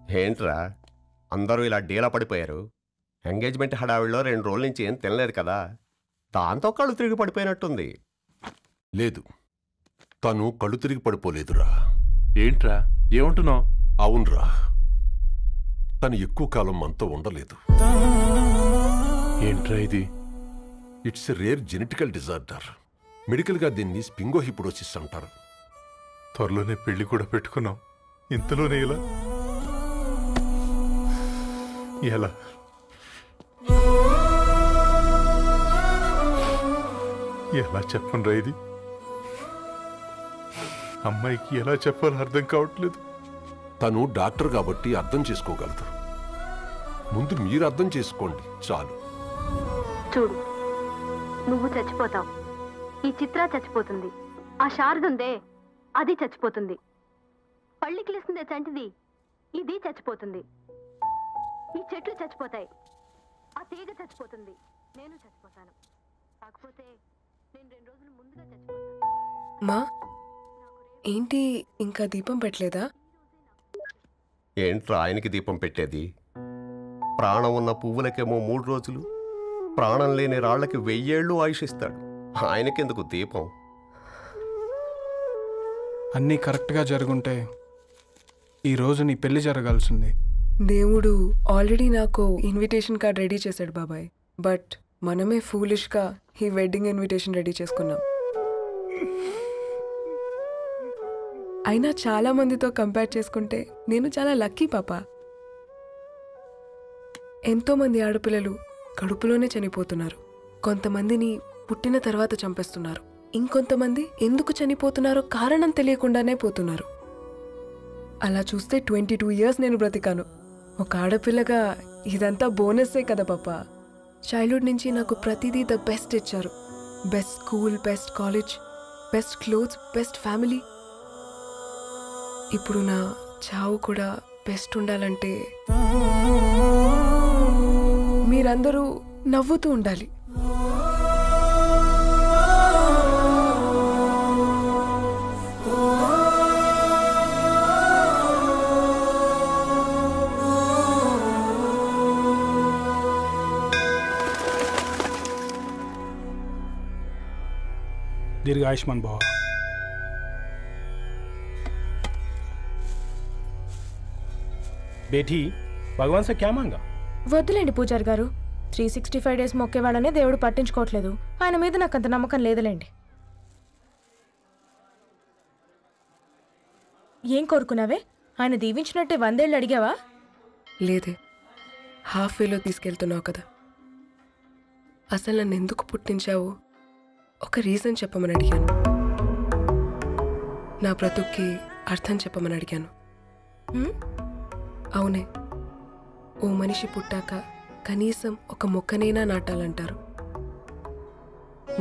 ఏంట్రా అందరూ ఇలా డీలా పడిపోయారు? ఎంగేజ్మెంట్ హడావిడిలో 2 రోజుల నుంచి ఏం తినలేదు కదా, దాంతో కళ్ళు తిరిగి పడిపోయినట్టుంది. లేదు, తను కళ్ళు తిరిగి పడిపోలేదురా. ఏంట్రా ఏమంటున్నావు? అవునరా, తను ఎక్కువ కాలం మనతో ఉండలేదు. ఏంట్రా ఇది? It's a rare genetical disorder. మెడికల్గా దీన్ని స్పింగోహిపోడోసిస్ అంటారు. త్వరలోనే పెళ్లి కూడా పెట్టుకున్నాం, ఇంతలోనే ఇలా ఎలా? ఎలా చెప్పనురా ఇది? అమ్మాయికి ఎలా చెప్పాలో అర్థం కావట్లేదు. తను డాక్టర్ కాబట్టి అర్థం చేసుకోగలదు. ముందు మీరు అర్థం చేసుకోండి చాలు. చూడు, నువ్వు చచ్చిపోతావు, ఈ చిత్ర చచ్చిపోతుంది, ఆ శారదుందే అది చచ్చిపోతుంది, పళ్ళికిలిస్తుందే చంటిది ఇది చచ్చిపోతుంది, ఈ చెట్లు చచ్చిపోతాయి, ఆ తీగ చచ్చిపోతుంది, నేను చచ్చిపోతాను. కాకపోతే నేను 2 రోజులు ముందుగా చచ్చిపోతాను. మా ఏంటి ఇంకా దీపం పెట్టలేదా? ఏంట్రా ఆయనకి దీపం పెట్టేది? ప్రాణం ఉన్న పువ్వులకేమో 3 రోజులు, ప్రాణం లేని రాళ్లకి 1000 ఏళ్ళు ఆయుషిస్తాడు. ఆయనకెందుకు దీపం? అన్నీ కరెక్ట్గా జరుగుంటే ఈరోజు నీ పెళ్లి జరగాల్సింది. దేవుడు ఆల్రెడీ నాకు ఇన్విటేషన్ కార్డ్ రెడీ చేశాడు బాబాయ్. బట్ మనమే ఫూలిష్గా ఈ వెడ్డింగ్ ఇన్విటేషన్ రెడీ చేసుకున్నాం. అయినా చాలా మందితో కంపేర్ చేసుకుంటే నేను చాలా లక్కీ పాప. ఎంతోమంది ఆడపిల్లలు కడుపులోనే చనిపోతున్నారు, కొంతమందిని పుట్టిన తర్వాత చంపేస్తున్నారు, ఇంకొంతమంది ఎందుకు చనిపోతున్నారో కారణం తెలియకుండానే పోతున్నారు. అలా చూస్తే 22 ఇయర్స్ నేను బ్రతికాను. ఒక ఆడపిల్లగా ఇదంతా బోనస్సే కదా పాప. చైల్డ్హుడ్ నుంచి నాకు ప్రతిదీ ద బెస్ట్ ఇచ్చారు. Best school, best college, best clothes, best family. ఇప్పుడు నా చావు కూడా బెస్ట్ ఉండాలంటే మీరందరూ నవ్వుతూ ఉండాలి. దీర్ఘాయుష్మాన్ భవ. బేటీ భగవాన్ సే క్యా మాంగా? వద్దులేండి పూజారి గారు, 365 డేస్ మొక్కేవాళ్ళనే దేవుడు పట్టించుకోవట్లేదు. ఆయన మీద నాకు అంత నమ్మకం లేదులేండి. ఏం కోరుకున్నావే? ఆయన దీవించినట్టే 100 ఏళ్ళు అడిగావా? లేదే, హాఫ్ వేలో తీసుకెళ్తున్నావు కదా. అసలు నన్ను ఎందుకు పుట్టించావు ఒక రీజన్ చెప్పమని అడిగాను. నా బ్రతుక్కి అర్థం చెప్పమని అడిగాను. అవునే, ఓ మనిషి పుట్టాక కనీసం ఒక మొక్కనైనా నాటాలంటారు.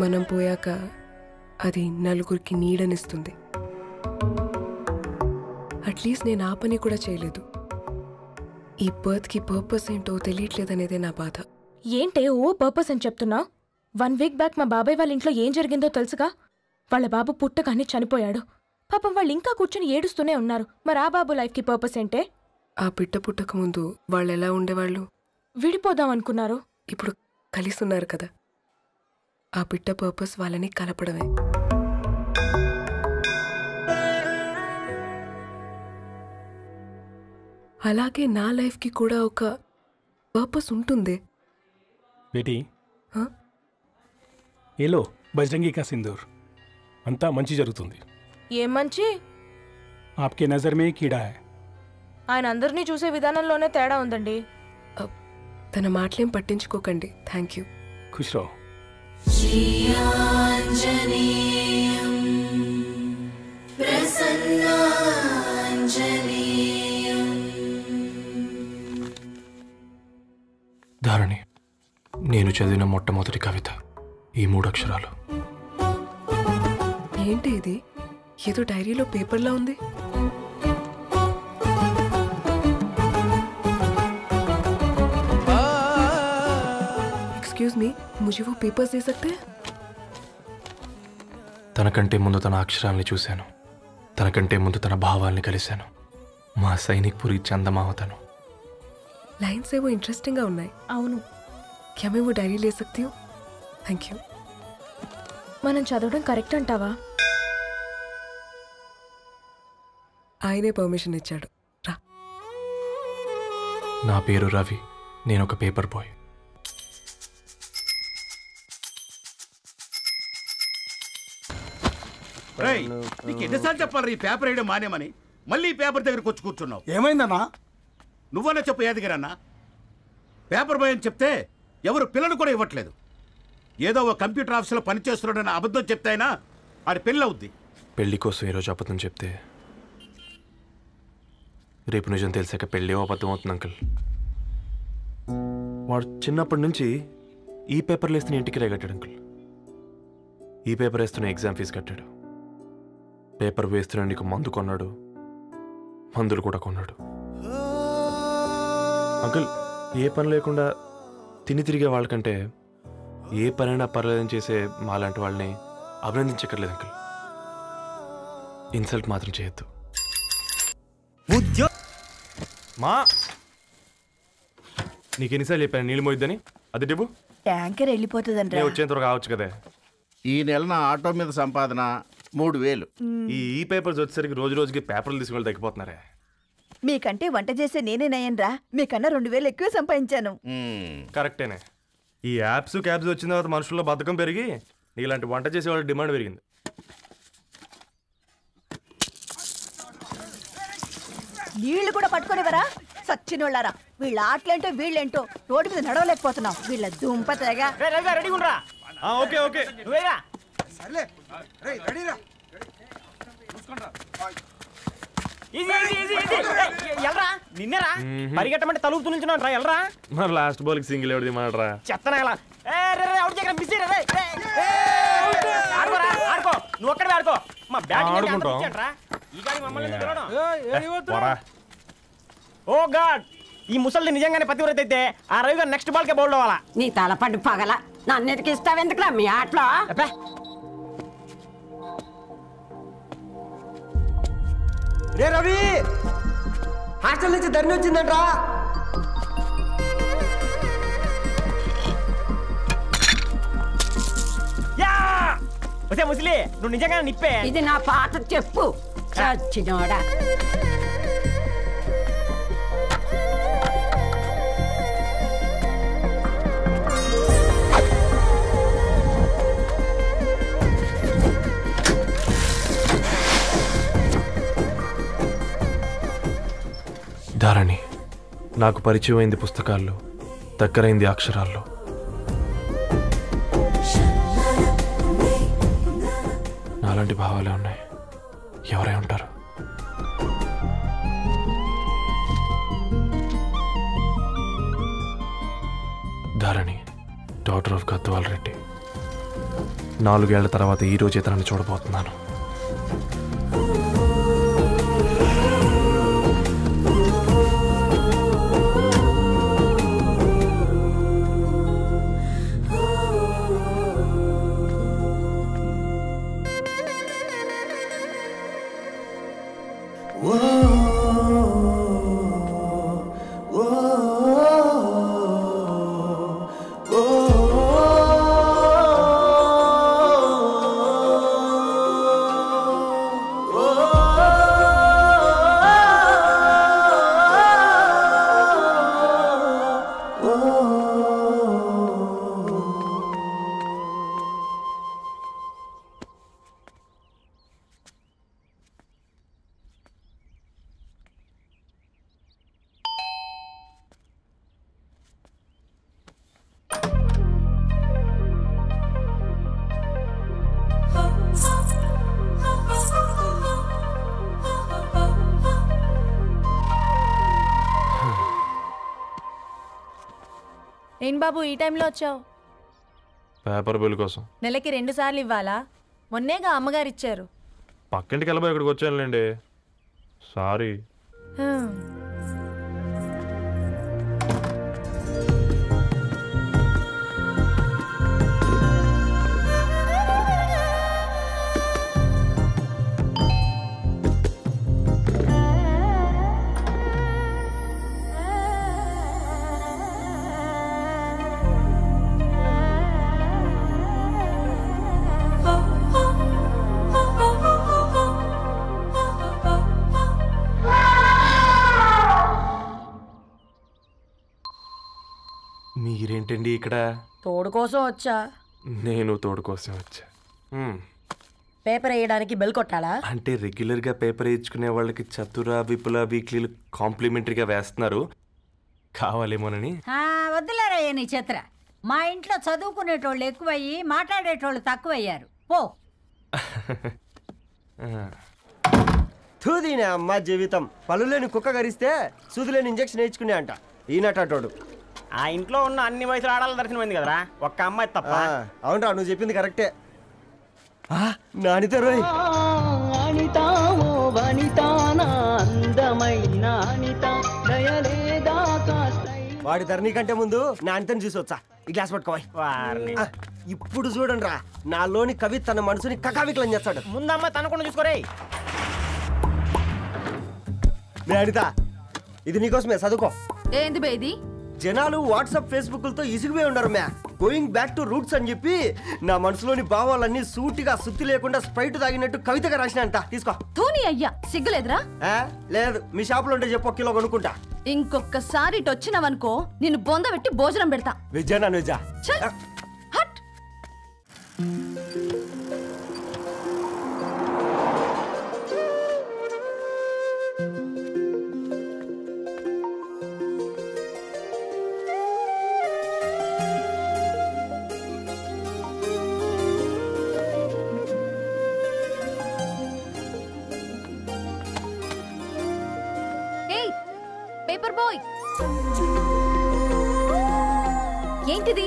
మనం పోయాక అది నలుగురికి నీడనిస్తుంది. అట్లీస్ట్ నేను ఆ పని కూడా చేయలేదు. ఈ బర్త్కి పర్పస్ ఏంటో తెలియట్లేదనేదే నా బాధ. ఏంటే ఓ పర్పస్ అని చెప్తున్నావు? 1 వీక్ బ్యాక్ మా బాబాయ్ వాళ్ళ ఇంట్లో ఏం జరిగిందో తెలుసుగా? వాళ్ళ బాబు పుట్టగానే చనిపోయాడు. పాపం వాళ్ళు ఇంకా కూర్చొని ఏడుస్తూనే ఉన్నారు. మరి ఆ బాబు లైఫ్కి పర్పస్ ఏంటే? ఆ బిడ్డ పుట్టక ముందు వాళ్ళు ఎలా ఉండేవాళ్ళు? విడిపోదాం అనుకున్నారు, ఇప్పుడు కలిసి ఉన్నారు కదా. ఆ బిడ్డ పర్పస్ వాళ్ళని కలపడమే. అలాగే నా లైఫ్కి కూడా ఒక పర్పస్ ఉంటుంది. బేటీ ఏలో బజరంగి కా సింధూర్, అంతా మంచి జరుగుతుంది. ఏం మంచి? ఆప్కే నజర్ మే కీడా హై. ఆయన అందరినీ చూసే విధానంలోనే తేడా ఉందండి. తన మాటలేం పట్టించుకోకండి. Thank you. ఖుష్ రహో. ధారణి, నేను చదివిన మొట్టమొదటి కవిత ఈ 3 అక్షరాలు. ఏంటి ఇది? ఏదో డైరీలో పేపర్లా ఉంది. एक्सक्यूज मी, मुझे वो पेपर्स दे सकते हैं? తనకంటే ముందు తన అక్షరాల్ని చూశాను, తనకంటే ముందు తన భావాల్ని కలిశాను. మా సైనిక్ పురి చందమావతను. लाइन्स ఏవో ఇంట్రెస్టింగ్ గా ఉన్నాయి. అవును. क्या मैं वो डायरी ले सकती हूँ? Thank you. మనం చదవడం కరెక్ట్ అంటావా? ఆయనే పర్మిషన్ ఇచ్చాడు. రా. నా పేరు రవి. నేను ఒక పేపర్ బాయ్. నీకు ఎన్నిసార్లు చెప్పాలి ఈ పేపర్ వేయడం మానేమని? మళ్ళీ ఈ పేపర్ దగ్గరకు వచ్చి కూర్చున్నావు. ఏమైందన్నా? నువ్వన్నా చెప్పు యాదగిరన్నా. పేపర్ బాయ్ అని చెప్తే ఎవరు పిల్లలు కూడా ఇవ్వట్లేదు. ఏదో ఒక కంప్యూటర్ ఆఫీసులో పనిచేస్తున్నాడని అబద్ధం చెప్తే అయినా ఆడి పెళ్ళి అవుద్ది. పెళ్లి కోసం ఈరోజు అబద్ధం చెప్తే రేపు నిజం తెలిసాక పెళ్ళి అబద్ధం అవుతుంది అంకుల్. వాడు చిన్నప్పటి నుంచి ఈ పేపర్లు వేస్తున్న ఇంటికి రేగట్టాడు అంకుల్. ఈ పేపర్ వేస్తున్న ఎగ్జామ్ ఫీజు కట్టాడు. పేపర్ వేస్తున్న నీకు మందు కొన్నాడు, మందులు కూడా కొన్నాడు. అంకుల్ ఏ పని లేకుండా తిని తిరిగే వాళ్ళకంటే ఏ పనైనా పర్లేదని చేసే మాలాంటి వాళ్ళని అభినందించక్కర్లేదు అంకుల్. ఇన్సల్ట్ మాత్రం చేయొద్దు. మా నీకు ఎన్నిసార్లు చెప్పాను నీళ్ళు మోయిద్దని? అది డిబు ట్యాంకర్ వెళ్ళిపోతుందంటే వచ్చేంత వరకు కావచ్చు కదా. ఈ నెల నా ఆటో మీద సంపాదన 3000. ఈ పేపర్స్ వచ్చేసరికి రోజు రోజుకి పేపర్లు తీసుకుని తగ్గిపోతున్నారే. మీకంటే వంట చేసే నేనే నయ్యన్రా. మీకన్నా 2000 ఎక్కువ సంపాదించాను. కరెక్టేనే. ఈ యాప్స్ క్యాబ్స్ వచ్చిన తర్వాత మనుషుల్లో బద్ధకం పెరిగి ఇలాంటి వంట చేసే వాళ్ళ డిమాండ్ పెరిగింది. నీళ్లు కూడా పట్టుకునేవరా సచ్చినోళ్ళారా. వీళ్ళ ఆటలేంటో వీళ్ళేంటో రోడ్డు మీద నడవలేకపోతున్నాం. వీళ్ళ దుంప తెగ. ఓకే ఓకే నిన్నరా పరిగెట్టమంటే తలుపు నుంచి రా ఎల్రా. మరి లాస్ట్ బాల్ కి సింగిల్ ఎవరిది మాడరా? చెత్తనా ఆడుకో నువ్వు ఒక్కడే ఆడుకో. మా బ్యాటింగ్ ఓ గాడ్, ఈ ముసలి నిజంగానే పతివ్రత అయితే ఆ రవి గారు నెక్స్ట్ బాల్ కే బౌల్డ్ అవ్వాలా. నీ తలపండు పగల నన్ను ఇస్తావెందుకురా మీ ఆటలో? రే రవి, హాస్టల్ నుంచి ధరణి వచ్చిందంట్రా. వచ్చే ముసలి నువ్వు నిజంగా నిప్పే. ఇది నా పాట చెప్పు చచ్చినోడా. ధారణి నాకు పరిచయం అయింది పుస్తకాల్లో, దగ్గరైంది అక్షరాల్లో. నాలాంటి భావాలే ఉన్నాయి. ఎవరై ఉంటారు? Dharani daughter of Gadwal Reddy. 4 ఏళ్ల తర్వాత ఈ రోజు ఇతరాన్ని చూడబోతున్నాను. ఏం బాబు ఈ టైంలో వచ్చావు? పేపర్ బిల్ కోసం. నెలకి 2 సార్లు ఇవ్వాలా? మొన్నేగా అమ్మగారు ఇచ్చారు. పక్కింటికి వెళ్ళబోయి ఇక్కడికి వచ్చానులేండి. సారీ. మీరేంటండి ఇక్కడ? తోడు కోసం వచ్చా. నేను తోడు కోసం వచ్చా. పేపర్ వేయడానికి బెల్ కొట్టాలా? అంటే రెగ్యులర్గా పేపర్ వేయించుకునే వాళ్ళకి చతుర విపుల వీక్లీలు కాంప్లిమెంటరీగా వేస్తున్నారు, కావాలేమోనని. వద్దులేరయ్య నీ చిత్ర. మా ఇంట్లో చదువుకునేటోళ్ళు ఎక్కువయ్యి మాట్లాడేటోళ్ళు తక్కువయ్యారు. పో. తూదీనే అమ్మ జీవితం. పళ్ళులేని కుక్క గరిస్తే సూదులేని ఇంజక్షన్ వేయించుకునే అంట ఈనటోడు. ఆ ఇంట్లో ఉన్న అన్ని వయసులో ఆడాల దర్శనమైంది కదరా, ఒక్క అమ్మాయి తప్ప. అవునరా, నువ్వు చెప్పింది కరెక్టే. నానిత రోయ్ వాడి ధరణి కంటే ముందు నానితని చూసి వచ్చా. ఈ గ్లాస్ పట్టుకోవాలి. ఇప్పుడు చూడండి రా, నాలోని కవి తన మనసుని కకావికలం చేస్తాడు. ముందమ్మ తనకుండా చూసుకోరే. అనిత, ఇది నీకోసమే, చదువుకో. ఏంది బే ఇది? జనాలు వాట్సాప్ ఫేస్బుక్లతో ఇసిగిపోయి ఉన్నారు మ్యా. గోయింగ్ బ్యాక్ టు రూట్స్ అని చెప్పి నా మనసులోని భావాలన్నీ సూటిగా సుత్తి లేకుండా స్ప్రైట్ తాగినట్టు కవితగా రాసిన అంట. తీసుకో. తూని అయ్యా, సిగ్గులేదురా? లేదు, మీ షాప్ లో ఉంటే చెప్పు, కిలో కొనుక్కుంటా. ఇంకొకసారి ఇటు వచ్చినావనుకో నిన్ను బొంద పెట్టి భోజనం పెడతా. వెజ్జా నాన్ వెజ్జా? హట్. పేపర్ బాయ్, ఏంటిది?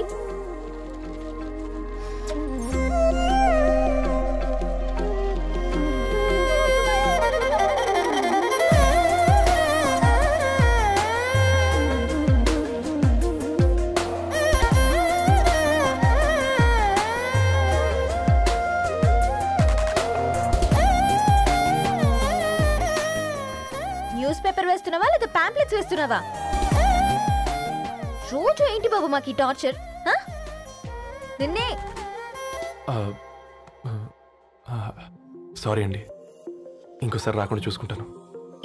న్యూస్ పేపర్ వేస్తున్నావా లేదా పాంప్లెట్స్ వేస్తున్నావా? రోజు ఏంటి బాబు మాకు టార్చర్? నిన్నే. సారీ అండి, ఇంకోసారి రాకుండా చూసుకుంటాను.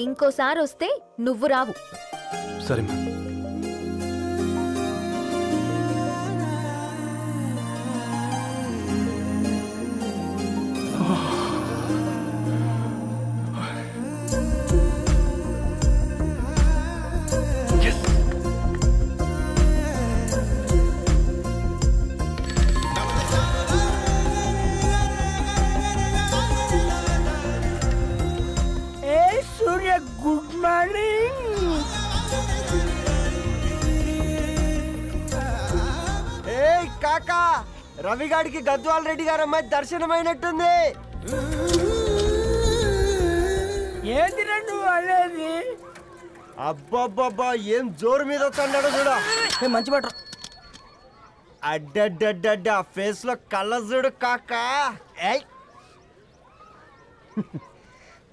ఇంకోసారి వస్తే నువ్వు రావు. సరే మ్యామ్. Good morning. ఏ కాకా, రవిగాడికి గద్వాల్ రెడ్డి గారు అమ్మాయి దర్శనమైనట్టుంది. ఏంటి నువ్వు అనేది? అబ్బబ్బబ్బా, ఏం జోరు మీద వస్తున్నాడో చూడు. మంచి మాట. అడ్డడ్డడ్డ ఫేస్ లో కళ్ళ చూడు కాకా.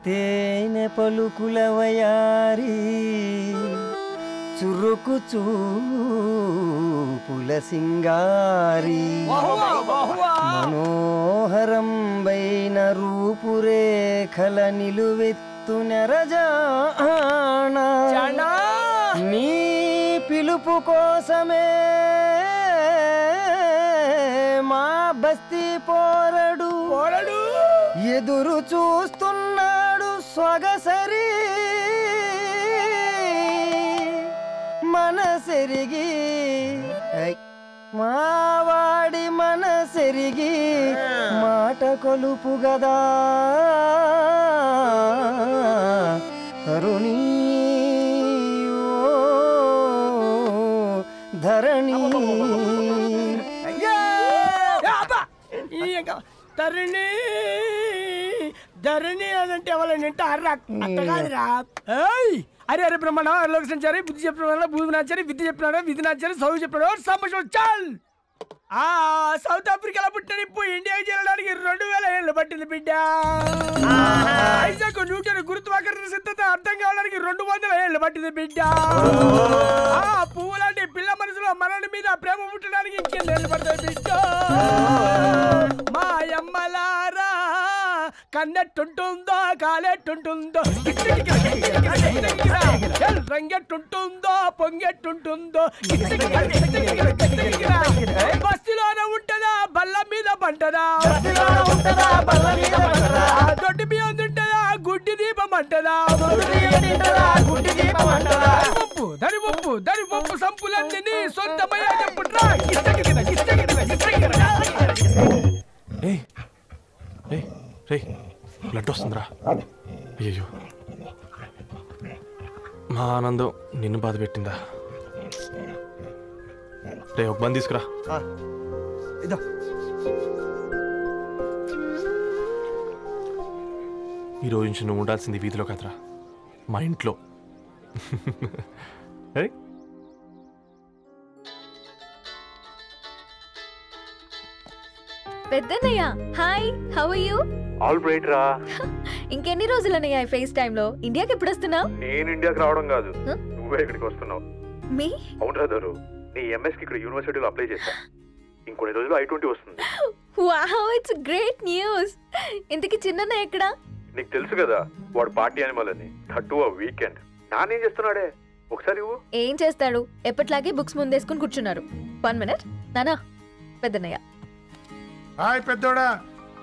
తేనె పలుకుల వయారి చురుకు చూపుల సింగారి మనోహరం బైన రూపురేఖల నిలువెత్తు నెరజానా నీ పిలుపు కోసమే మా బస్తీ పోరడు ఎదురు చూస్తున్నాడు స్వగసరి మనసెరిగి మావాడి మనసెరిగి మాట కొలుపు గదా తరుణీ ధరణి. ధరణి ధరణి అదంటే ఎవరైనా అర్రా అట్ట కాదురా. అరే అరే బ్రహ్మణ లోక సంచారి బుద్ధి చెప్పిన భూమి నాచారి విద్య చెప్పినాడు విధి నాచారి చదువు చెప్పినాడు సంభాషణ చాల్. సౌత్ ఆఫ్రికాలో పుట్టిన ఇప్పుడు ఇండియాకి చేరడానికి 2000 ఏళ్ళు పట్టింది బిడ్డ. ఐజాక్ న్యూటన్ గురుత్వాకర్షణ సిద్ధత అర్థం కావడానికి 200 ఏళ్ళు పట్టింది బిడ్డ. పువ్వు లాంటి పిల్ల మనసులో మనని మీద ప్రేమ పుట్టడానికి ఇంకేళ్ళు పడతాయి బిడ్డ. మా అమ్మలారా కన్నెట్టుంటుందో కాలెట్టుంటుందో రంగెట్టుంటుందో పొంగెట్టుంటుందో బస్తిలోనే ఉంటదా బల్ల మీద పంటదా దొడ్డి బియ్యం తింటదా గుడ్డి దీపం అంటదా దరిపప్పు సంపులన్నీ సొంతమయ్యా చెప్పుట్రా బ్లడ్ వస్తుందిరా. అయ్యో మా ఆనందం నిన్ను బాధ పెట్టిందా? రే ఒక బంద్ తీసుకురా. ఈరోజు నుంచి నువ్వు ఉండాల్సింది వీధిలో కదరా, మా ఇంట్లో. పెద్దన్నయ్య hi, how are you? All right రా. ఇంకెన్ని రోజులన్నయ్య ఫేస్ టైమ్ లో? ఇండియాకి ఎప్పుడు వస్తున్నావు? నేను ఇండియాకి రావడం కాదు, నువ్వే ఇక్కడికి వస్తున్నావు. మీ అవునరా దొరు, నీ ఎంఎస్కి ఇక్కడ యూనివర్సిటీలో అప్లై చేశా. ఇంకొన్ని రోజులు I-20 వస్తుంది. Wow, it's great news. ఇంతకి చిన్నన్నయ్య ఎక్కడ? నీకు తెలుసు కదా వాడు పార్టీ అనిమల్ అని. థర్టూ వీకెండ్ నానేం చేస్తున్నాడే, ఒకసారి ఇవ్వు. ఏం చేస్తాడు, ఎప్పట్లాగే బుక్స్ ముందేసుకుని కూర్చున్నారు. 1 minute నానా. పెద్దన్నయ్య హాయ్ పెద్దోడా,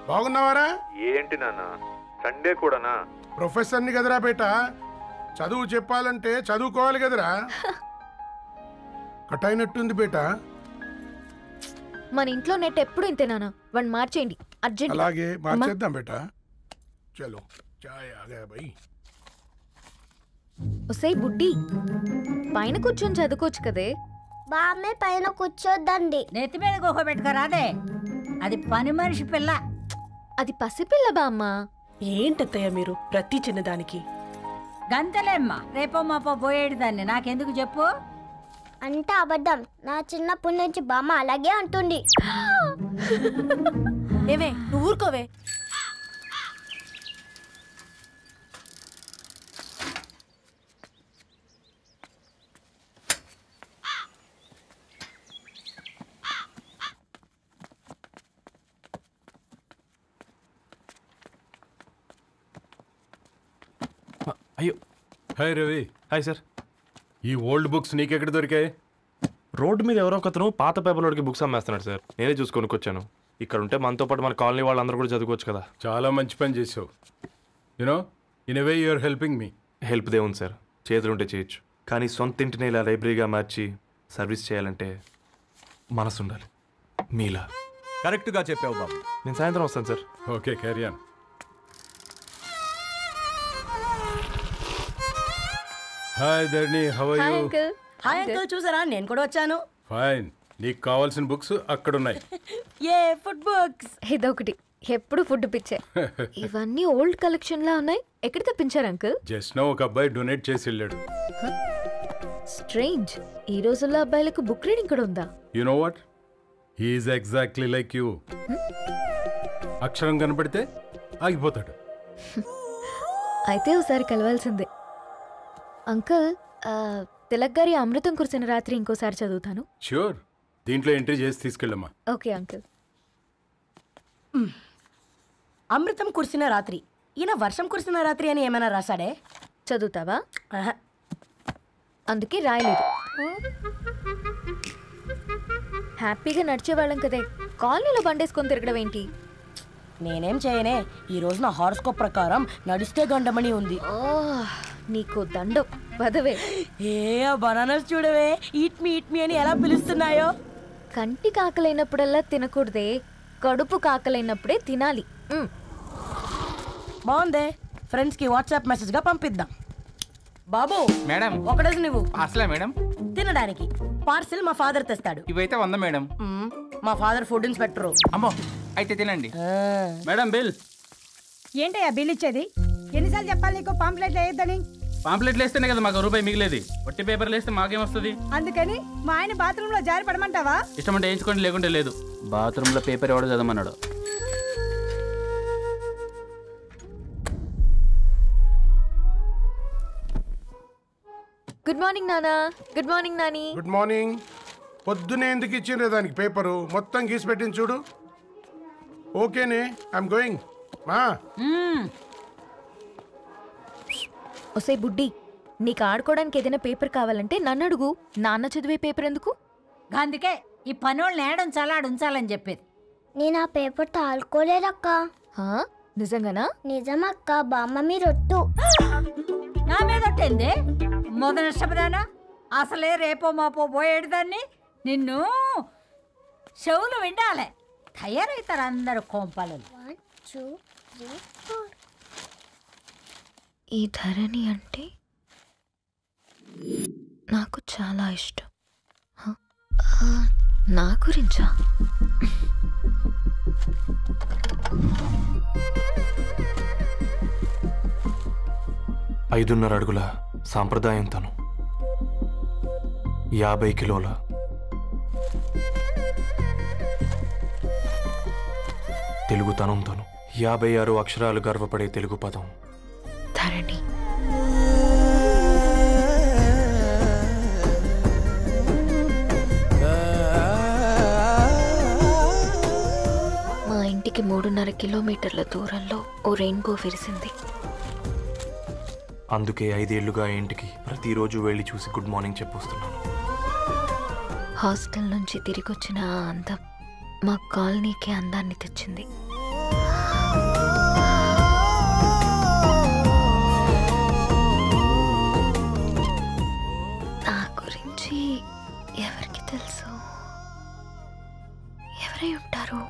బాగున్నావారా? ఏంటి నాన్న సండే కూడానా? ప్రొఫెసర్ని కదరా బేట, చదువు చెప్పాలంటే చదువుకోవాలి కదరా. కట్ అయినట్టుంది బేట. మన ఇంట్లో నెట్ ఎప్పుడు ఇంతేనా? వన్ మార్చేయండి అర్జెంట్. అలాగే మార్చేద్దాం బేట. చలో చాయ్ ఆగా భయ్. ఒసే బుడ్డి, పైన కూర్చొని చదువుకోవచ్చు కదే. బామ్మే పైన కూర్చోద్దండి. నెత్తి మీద గుహ పెట్టుకోరాదే, అది పని మనిషి పిల్ల. అది పసిపిల్ల బామ్మ. ఏంటత్తయ్య మీరు ప్రతి చిన్నదానికి? గంతలేమ్మా, రేపో మాపో పోయేడు దాన్ని, నాకెందుకు చెప్పు? అంటే అబద్ధం. నా చిన్నప్పటి నుంచి బామ్మ అలాగే అంటుంది. ఏవే నువ్వు ఊరుకోవే. అయ్యో హాయ్ రవి. Hi sir. ఈ ఓల్డ్ బుక్స్ నీకెక్కడ దొరికాయి? రోడ్డు మీద ఎవరో ఒకతను పాత పేపర్లోకి బుక్స్ అమ్మేస్తున్నాడు సార్, నేనే చూసుకొని వచ్చాను. ఇక్కడ ఉంటే మనతో పాటు మన కాలనీ వాళ్ళందరూ కూడా చదువుకోవచ్చు కదా. చాలా మంచి పని చేసావు. You know in a way you're helping me. Help దేవుంది సార్, చేతులు ఉంటే చేయొచ్చు, కానీ సొంత ఇంటిని ఇలా లైబ్రరీగా మార్చి సర్వీస్ చేయాలంటే మనసు ఉండాలి మీలా. కరెక్ట్గా చెప్పావు బాబు. నేను సాయంత్రం వస్తాను sir. Okay carry on. Hi Dharni, how are you? Hi uncle, చూసారా నేను కూడా వచ్చాను. ఫైన్. నీకు కావాల్సిన బుక్స్ అక్కడ ఉన్నాయి. ఏ ఫుడ్ బుక్స్? ఇదొకటి, ఎప్పుడు ఫుడ్ పిచ్చే. ఇవన్నీ ఓల్డ్ కలెక్షన్ లా ఉన్నాయి. ఎక్కడ తెప్పించారు అంకుల్? జస్ట్ నో ఒక అబ్బాయి డొనేట్ చేసి వెళ్ళాడు. స్ట్రేంజ్, ఈ రోజుల్లో అబ్బాయిలకు బుక్ రీడింగ్ కూడా ఉందా? You know what, he is exactly like you. అక్షరం కనపడితే ఆగిపోతాడు. అయితే ఒకసారి కలవాల్సిందే. అంకుల్, తిలక్ గారి అమృతం కురిసిన రాత్రి ఇంకోసారి చదువుతాను. ష్యూర్, దీంట్లో ఎంట్రీ చేసి తీసుకెళ్ళమ్మా. Okay uncle. అమృతం కురిసిన రాత్రి, ఈయన వర్షం కురిసిన రాత్రి అని ఏమైనా రాశాడే? చదువుతావా? అందుకే రాయలేదు. హ్యాపీగా నడిచేవాళ్ళం కదే, కాలనీలో బండేసుకొని తిరగడం ఏంటి? నేనేం చేయనే, ఈ రోజు నా హారోస్కోప్ ప్రకారం నడిస్తే గండమణి ఉంది. నీకు దండం పదవే. ఏ బనానాస్ చూడవే, ఈట్ మీ అని ఎలా పిలుస్తున్నాయో. కంటి కాకలైనప్పుడల్లా తినకూడదే, కడుపు కాకలైనప్పుడే తినాలి. బాగుందే, ఫ్రెండ్స్ కి వాట్సాప్ మెసేజ్ గా పంపిద్దాం. బాబు మేడం, ఒకడేసి నువ్వు అసలే మేడం తినడానికి పార్సిల్ మా ఫాదర్ తెస్తాడు. ఇవైతే 100 మేడం. మా ఫాదర్ ఫుడ్ ఇన్స్పెక్టర్. అమ్మో, అయితే తినండి మేడం. బిల్ ఏంటయ్యా బిల్ ఇచ్చేది? ఎన్నిసార్లు చెప్పాలి నీకు పాంప్లెట్లు వేయొద్దని? పాంప్లెట్లు వేస్తేనే కదా మాకు రూపాయి మిగిలేది. ఒట్టి పేపర్లు వేస్తే మాకేమొస్తుంది? అందుకని మా ఆయన బాత్రూమ్ లో జారి పడమంటావా? ఇష్టమంటే వేయించుకోండి, లేకుంటే లేదు. బాత్రూమ్ లో పేపర్ ఎవడో చదవమన్నాడు. గుడ్ మార్నింగ్ నానా. Good morning Nani. Good morning. పొద్దునే ఎందుకు ఇచ్చిండ్రే దానికి పేపరు? మొత్తం గీసి పెట్టింది చూడు. ఓకేనే, ఐఎమ్ గోయింగ్. మా ఒసే బుడ్డి, నీకు ఆడుకోవడానికి ఏదైనా పేపర్ కావాలంటే నన్ను అడుగు. నాన్న చదివే పేపర్ ఎందుకు? అందుకే ఈ పనోళ్ళని ఏడుంచాలా ఉంచాలని చెప్పేది. నేను ఆ పేపర్ తాలుకోలేదక్క. నిజంగానా? నిజమక్క, బామ్మ మీరొట్టు. నా మీద ఒట్టేంది మొదటి నష్టపదానా? అసలే రేపో మాపో పోయేడు దాన్ని. నిన్ను చెవులు విండాలే, తయారవుతారు అందరు కోంపాలు. 1 2 3 4. ఈ ధరణి అంటే నాకు చాలా ఇష్టం. నా గురించా? ఐదున్నర అడుగుల సాంప్రదాయం తను, 50 కిలోల తెలుగుతనం తను, 56 అక్షరాలు గర్వపడే తెలుగు పదం ధరణి. మా ఇంటికి 3.5 కిలోమీటర్ల దూరంలో ఓ రెయిన్బో విరిసింది. అందుకే 5 ఏళ్లుగా ఇంటికి ప్రతిరోజు వెళ్ళి చూసి గుడ్ మార్నింగ్ చెప్పొస్తున్నాను. హాస్టల్ నుంచి తిరిగి వచ్చిన ఆ అందం మా కాలనీకి అందాన్ని తెచ్చింది. నా గురించి ఎవరికి తెలుసు? ఎవరై ఉంటారు?